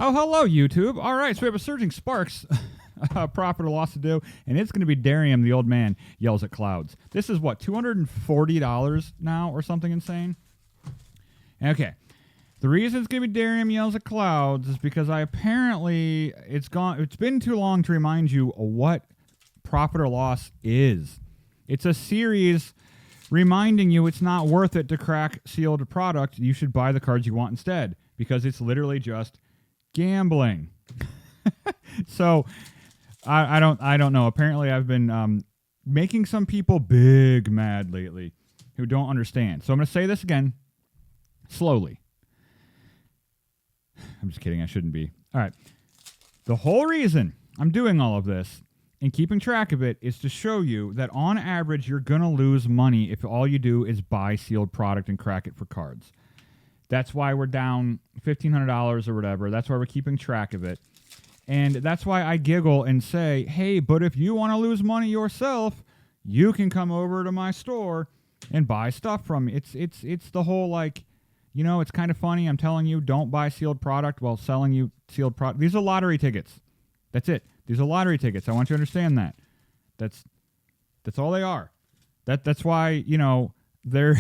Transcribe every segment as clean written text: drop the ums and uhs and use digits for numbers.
Oh, hello, YouTube. All right, so we have a Surging Sparks profit or loss to do, and it's going to be Derium, the old man, yells at clouds. This is what, $240 now or something insane? Okay. The reason it's going to be Derium yells at clouds is because it's been too long to remind you what profit or loss is. It's a series reminding you it's not worth it to crack sealed product. You should buy the cards you want instead, because it's literally just gambling. So I don't know. Apparently I've been making some people big mad lately who don't understand. So I'm going to say this again slowly. I'm just kidding. I shouldn't be. All right. The whole reason I'm doing all of this and keeping track of it is to show you that on average you're going to lose money if all you do is buy sealed product and crack it for cards. That's why we're down $1,500 or whatever. That's why we're keeping track of it. And that's why I giggle and say, hey, but if you want to lose money yourself, you can come over to my store and buy stuff from me. It's the whole, like, you know, it's kind of funny. I'm telling you, don't buy sealed product while selling you sealed product. These are lottery tickets. That's it. These are lottery tickets. I want you to understand that. That's all they are. That's why, you know, they're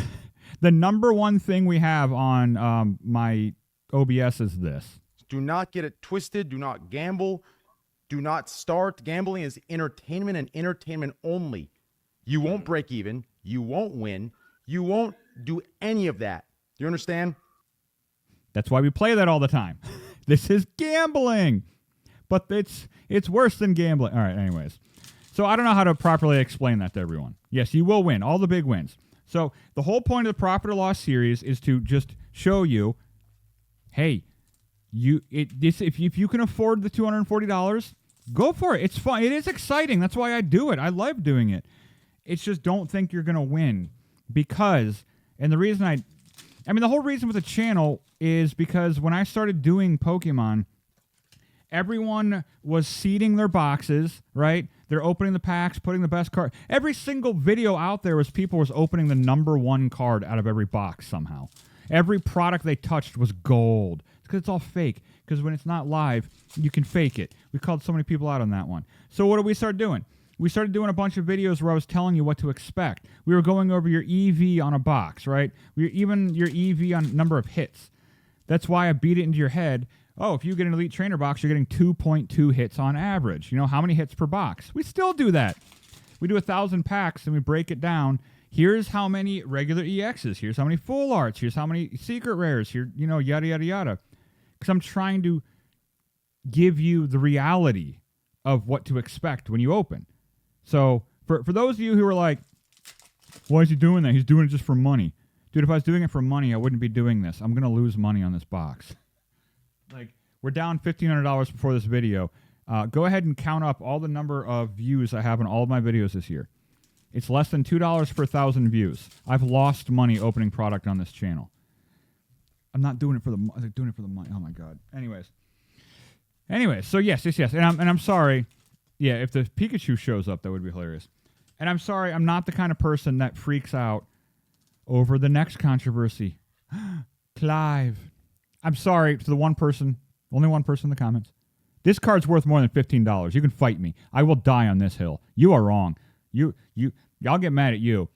the number one thing we have on my OBS is this. Do not get it twisted. Do not gamble. Do not start. Gambling is entertainment and entertainment only. You won't break even. You won't win. You won't do any of that. Do you understand? That's why we play that all the time. This is gambling. But it's worse than gambling. All right, anyways. So I don't know how to properly explain that to everyone. Yes, you will win. All the big wins. So the whole point of the profit or loss series is to just show you, hey, if you can afford the $240, go for it. It's fun. It is exciting. That's why I do it. I love doing it. It's just don't think you're going to win because, and the reason the whole reason with the channel is because when I started doing Pokemon, everyone was seeding their boxes, right? They're opening the packs, putting the best card. Every single video out there was people was opening the number one card out of every box somehow. Every product they touched was gold. It's because it's all fake. Because when it's not live, you can fake it. We called so many people out on that one. So what did we start doing? We started doing a bunch of videos where I was telling you what to expect. We were going over your EV on a box, right? Even your EV on number of hits. That's why I beat it into your head. Oh, if you get an Elite Trainer box, you're getting 2.2 hits on average. You know, how many hits per box? We still do that. We do 1,000 packs and we break it down. Here's how many regular EXs. Here's how many full arts. Here's how many secret rares. Here, you know, yada, yada, yada. Because I'm trying to give you the reality of what to expect when you open. So for those of you who are like, why is he doing that? He's doing it just for money. Dude, if I was doing it for money, I wouldn't be doing this. I'm going to lose money on this box. Like, we're down $1,500 before this video. Go ahead and count up all the number of views I have on all of my videos this year. It's less than $2 per 1,000 views. I've lost money opening product on this channel. I'm not doing it for the money. I'm doing it for the money. Oh my god. Anyways, so yes. And I'm sorry. Yeah, if the Pikachu shows up, that would be hilarious. And I'm sorry, I'm not the kind of person that freaks out over the next controversy. Clive. I'm sorry to the one person, only one person in the comments. This card's worth more than $15. You can fight me. I will die on this hill. You are wrong. I'll get mad at you.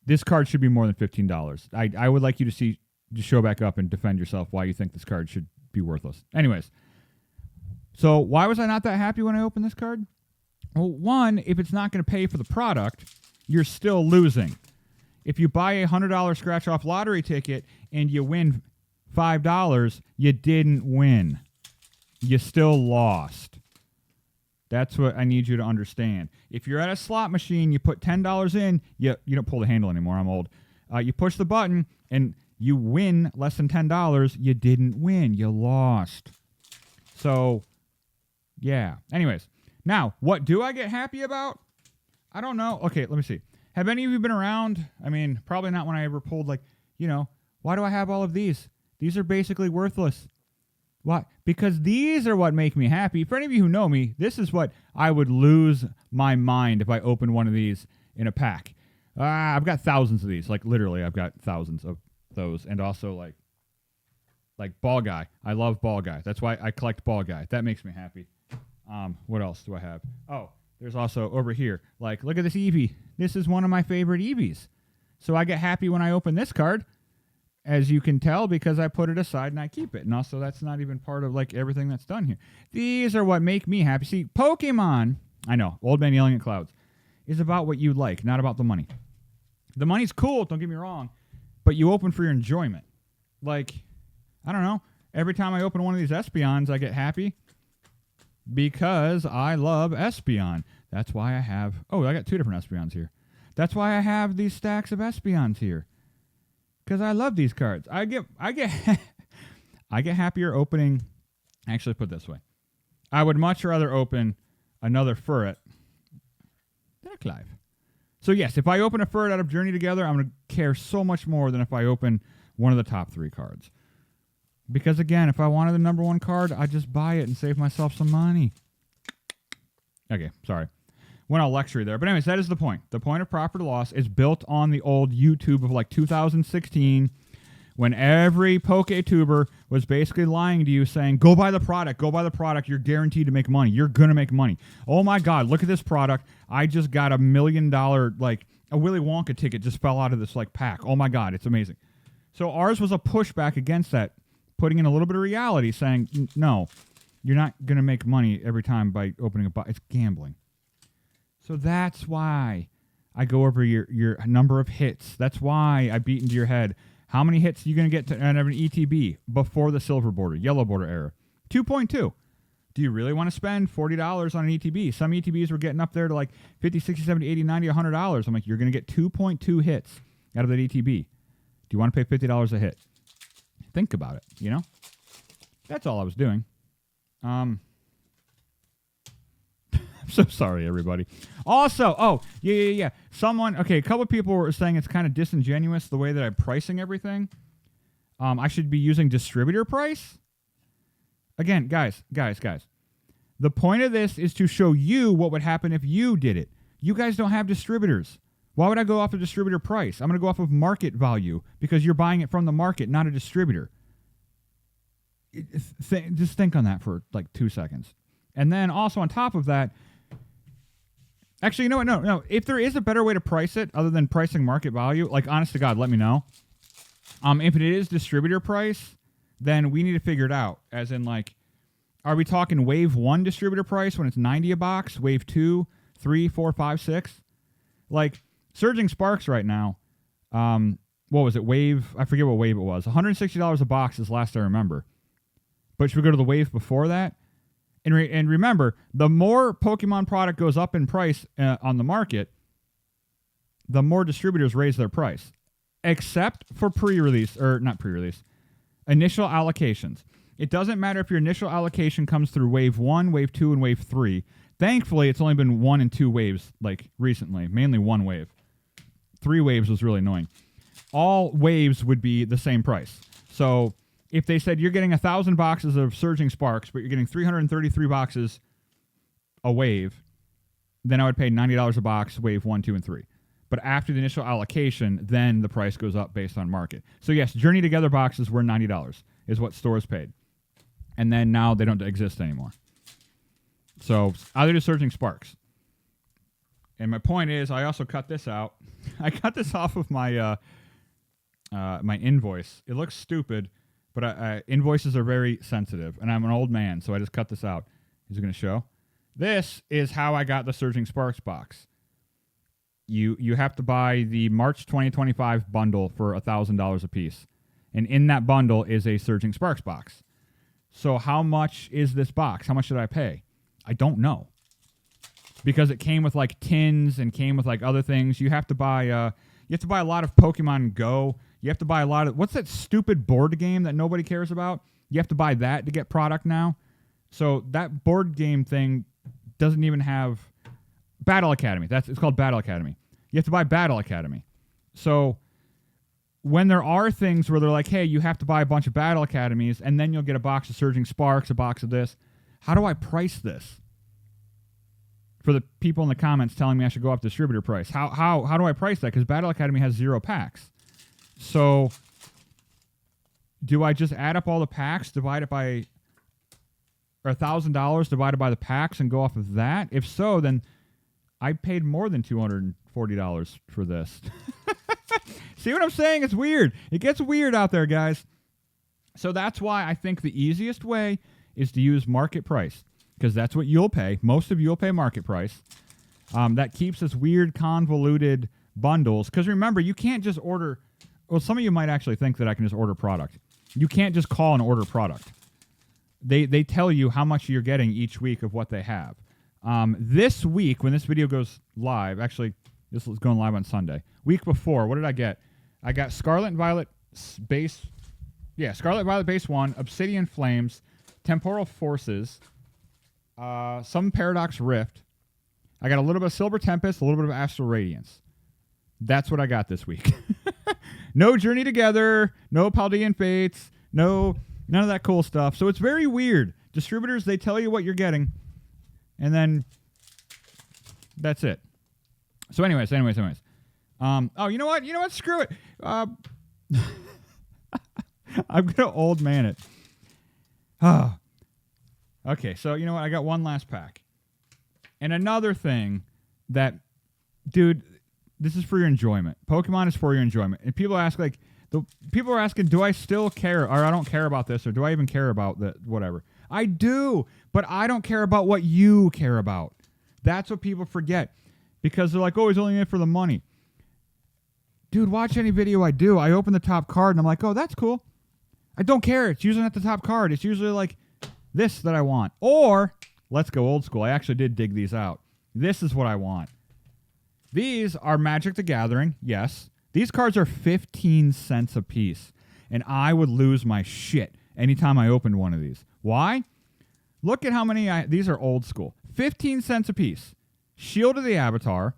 This card should be more than $15. I would like you to show back up and defend yourself why you think this card should be worthless. Anyways, so why was I not that happy when I opened this card? Well, one, if it's not going to pay for the product, you're still losing. If you buy a $100 scratch-off lottery ticket and you win $5, you didn't win. You still lost. That's what I need you to understand. If you're at a slot machine, you put $10 in, you don't pull the handle anymore, I'm old. You push the button, and you win less than $10, you didn't win. You lost. So, yeah. Anyways, now, what do I get happy about? I don't know. Okay, let me see. Have any of you been around? I mean, probably not when I ever pulled, like, you know, why do I have all of these? These are basically worthless. Why? Because these are what make me happy. For any of you who know me, this is what I would lose my mind if I opened one of these in a pack. I've got thousands of these. Like, literally, I've got thousands of those. And also, like Like Ball Guy. I love Ball Guy. That's why I collect Ball Guy. That makes me happy. What else do I have? Oh, there's also over here. Like, look at this Eevee. This is one of my favorite Eevees. So I get happy when I open this card, as you can tell, because I put it aside and I keep it. And also, that's not even part of, like, everything that's done here. These are what make me happy. See, Pokemon, I know, Old Man Yelling at Clouds, is about what you like, not about the money. The money's cool, don't get me wrong, but you open for your enjoyment. Like, I don't know. Every time I open one of these Espeons, I get happy because I love Espeon. That's why I have... Oh, I got 2 different Espeons here. That's why I have these stacks of Espeons here. Because I love these cards. I get I get happier opening... Actually, put it this way. I would much rather open another Furret than a Clive. So yes, if I open a Furret out of Journey Together, I'm going to care so much more than if I open one of the top 3 cards. Because again, if I wanted the number 1 card, I'd just buy it and save myself some money. Okay, sorry. Went all lecture there. But anyways, that is the point. The point of profit or loss is built on the old YouTube of like 2016 when every PokeTuber was basically lying to you saying, go buy the product, you're guaranteed to make money. You're going to make money. Oh my God, look at this product. I just got $1 million, like a Willy Wonka ticket just fell out of this like pack. Oh my God, it's amazing. So ours was a pushback against that, putting in a little bit of reality, saying, no, you're not going to make money every time by opening a box. It's gambling. So that's why I go over your number of hits. That's why I beat into your head. How many hits are you going to get to an ETB before the silver border, yellow border era? 2.2. Do you really want to spend $40 on an ETB? Some ETBs were getting up there to like 50, 60, 70, 80, 90, $100. I'm like, you're going to get 2.2 hits out of that ETB. Do you want to pay $50 a hit? Think about it, you know? That's all I was doing. I'm so sorry, everybody. Also, yeah. A couple of people were saying it's kind of disingenuous the way that I'm pricing everything. I should be using distributor price. Again, guys. The point of this is to show you what would happen if you did it. You guys don't have distributors. Why would I go off of distributor price? I'm going to go off of market value because you're buying it from the market, not a distributor. Just think on that for like 2 seconds. And then also on top of that, actually, you know what? No. If there is a better way to price it other than pricing market value, like honest to God, let me know. If it is distributor price, then we need to figure it out. As in like, are we talking wave 1 distributor price when it's 90 a box? Wave 2, 3, 4, 5, 6? Like, Surging Sparks right now, what was it? I forget what wave it was. $160 a box is last I remember. But should we go to the wave before that? And remember, the more Pokemon product goes up in price on the market, the more distributors raise their price. Except for initial allocations. It doesn't matter if your initial allocation comes through wave 1, wave 2, and wave 3. Thankfully, it's only been 1 and 2 waves, like recently. Mainly 1 wave. 3 waves was really annoying. All waves would be the same price. So if they said you're getting 1,000 boxes of Surging Sparks, but you're getting 333 boxes a wave, then I would pay $90 a box, wave 1, 2, and 3. But after the initial allocation, then the price goes up based on market. So yes, Journey Together boxes were $90, is what stores paid. And then now they don't exist anymore. So either do Surging Sparks. And my point is, I also cut this out. I cut this off of my my invoice. It looks stupid, but invoices are very sensitive, and I'm an old man, so I just cut this out. Is it going to show? This is how I got the Surging Sparks box. You have to buy the March 2025 bundle for $1,000 a piece, and in that bundle is a Surging Sparks box. So how much is this box? How much did I pay? I don't know. Because it came with like tins and came with like other things. You have to buy a lot of Pokemon Go. You have to buy a lot of, what's that stupid board game that nobody cares about? You have to buy that to get product now. So that board game thing doesn't even have Battle Academy. It's called Battle Academy. You have to buy Battle Academy. So when there are things where they're like, hey, you have to buy a bunch of Battle Academies and then you'll get a box of Surging Sparks, a box of this. How do I price this? For the people in the comments telling me I should go up distributor price. How do I price that? Because Battle Academy has 0 packs. So do I just add up all the packs, divide it by, or $1,000 divided by the packs and go off of that? If so, then I paid more than $240 for this. See what I'm saying? It's weird. It gets weird out there, guys. So that's why I think the easiest way is to use market price, because that's what you'll pay. Most of you will pay market price. That keeps us weird, convoluted bundles. Because remember, you can't just order. Well, some of you might actually think that I can just order product. You can't just call and order product. They tell you how much you're getting each week of what they have. This week, when this video goes live, actually, this is going live on Sunday. Week before, what did I get? I got Scarlet and Violet base. Yeah, Scarlet Violet base 1, Obsidian Flames, Temporal Forces, some Paradox Rift. I got a little bit of Silver Tempest, a little bit of Astral Radiance. That's what I got this week. No Journey Together, no Paldean Fates, none of that cool stuff. So it's very weird. Distributors, they tell you what you're getting, and then that's it. So anyways. Oh, you know what? Screw it. I'm going to old man it. Oh. Okay, so you know what? I got one last pack. And another thing that, dude, this is for your enjoyment. Pokemon is for your enjoyment. And people ask, like, people are asking, do I still care? Or I don't care about this, or do I even care about that, whatever. I do, but I don't care about what you care about. That's what people forget. Because they're like, oh, he's only in it for the money. Dude, watch any video I do. I open the top card, and I'm like, oh, that's cool. I don't care. It's usually not the top card. It's usually like this that I want. Or, let's go old school. I actually did dig these out. This is what I want. These are Magic the Gathering, yes. These cards are 15 cents a piece. And I would lose my shit anytime I opened one of these. Why? Look at how many these are old school. 15 cents a piece. Shield of the Avatar,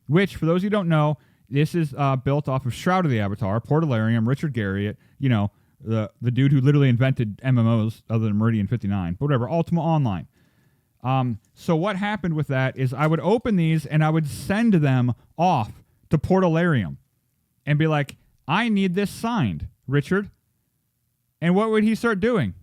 which, for those of you who don't know, this is built off of Shroud of the Avatar, Portalarium, Richard Garriott, you know, the dude who literally invented MMOs other than Meridian 59, but whatever, Ultima Online. So what happened with that is I would open these and I would send them off to Portalarium and be like, I need this signed, Richard. And what would he start doing?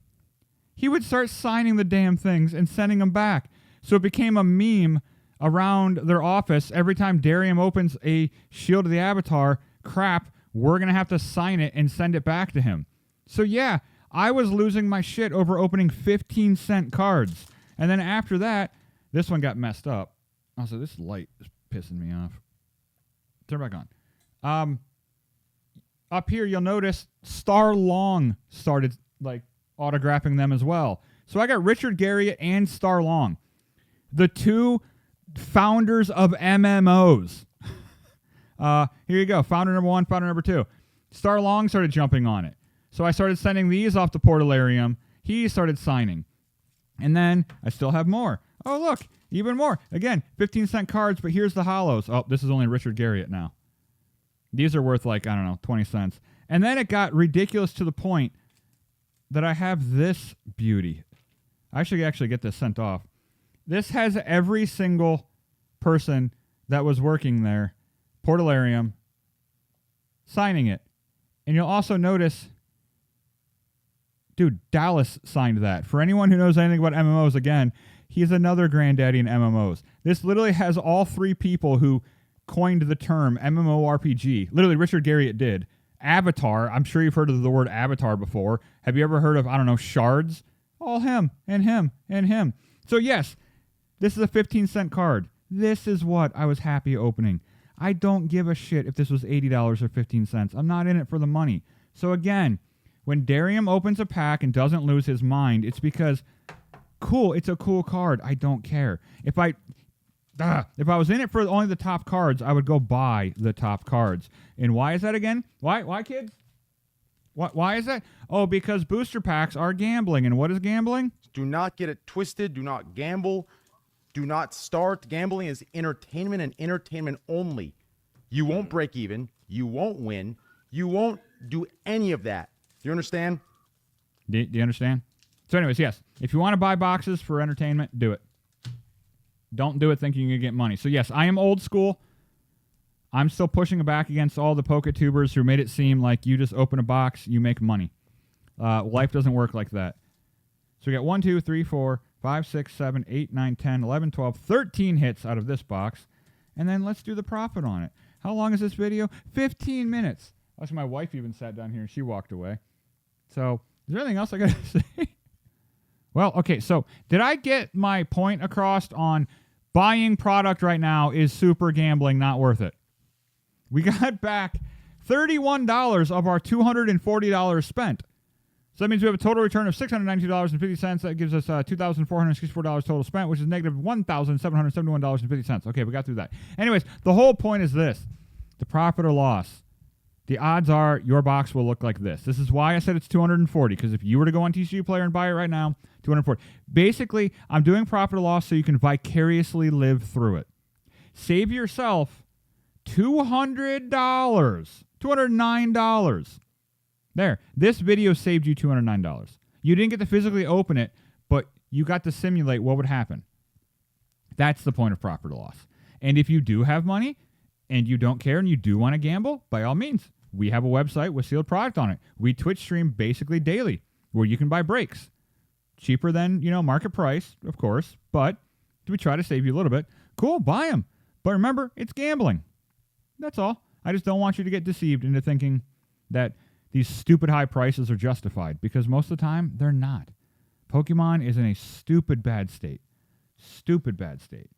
He would start signing the damn things and sending them back. So it became a meme around their office. Every time Derium opens a Shield of the Avatar, crap, we're going to have to sign it and send it back to him. So yeah, I was losing my shit over opening 15-cent cards. And then after that, this one got messed up. Also, this light is pissing me off. Turn it back on. Up here, you'll notice Star Long started like autographing them as well. So I got Richard Garriott and Star Long, the two founders of MMOs. Here you go. Founder number 1, founder number 2. Star Long started jumping on it. So I started sending these off to Portalarium. He started signing. And then I still have more. Oh, look, even more. Again, 15-cent cards, but here's the hollows. Oh, this is only Richard Garriott now. These are worth like, I don't know, 20 cents. And then it got ridiculous to the point that I have this beauty. I should actually get this sent off. This has every single person that was working there, Portalarium, signing it. And you'll also notice, dude, Dallas signed that. For anyone who knows anything about MMOs, again, he's another granddaddy in MMOs. This literally has all three people who coined the term MMORPG. Literally, Richard Garriott did. Avatar, I'm sure you've heard of the word Avatar before. Have you ever heard of, I don't know, shards? All him, and him, and him. So yes, this is a 15-cent card. This is what I was happy opening. I don't give a shit if this was $80 or 15 cents. I'm not in it for the money. So again, when Derium opens a pack and doesn't lose his mind, it's because, cool, it's a cool card. I don't care. If I was in it for only the top cards, I would go buy the top cards. And why is that again? Why, kids? Why is that? Oh, because booster packs are gambling. And what is gambling? Do not get it twisted. Do not gamble. Do not start. Gambling is entertainment and entertainment only. You won't break even. You won't win. You won't do any of that. Do you understand? Do you understand? So anyways, yes. If you want to buy boxes for entertainment, do it. Don't do it thinking you're going to get money. So yes, I am old school. I'm still pushing back against all the PokeTubers who made it seem like you just open a box, you make money. Life doesn't work like that. So we got 1, 2, 3, 4, 5, 6, 7, 8, 9, 10, 11, 12, 13 hits out of this box. And then let's do the profit on it. How long is this video? 15 minutes. Actually, my wife even sat down here and she walked away. So is there anything else I got to say? Well, okay, so did I get my point across on buying product right now is super gambling, not worth it? We got back $31 of our $240 spent. So that means we have a total return of $692.50. That gives us $2,464 total spent, which is negative $1,771.50. Okay, we got through that. Anyways, the whole point is this. The profit or loss. The odds are your box will look like this. This is why I said it's 240, because if you were to go on TCU Player and buy it right now, 240. Basically, I'm doing profit or loss so you can vicariously live through it. Save yourself $200. $209. There. This video saved you $209. You didn't get to physically open it, but you got to simulate what would happen. That's the point of profit or loss. And if you do have money and you don't care and you do want to gamble, by all means, we have a website with sealed product on it. We Twitch stream basically daily where you can buy breaks. Cheaper than, market price, of course, but we try to save you a little bit. Cool, buy them. But remember, it's gambling. That's all. I just don't want you to get deceived into thinking that these stupid high prices are justified, because most of the time, they're not. Pokemon is in a stupid bad state. Stupid bad state.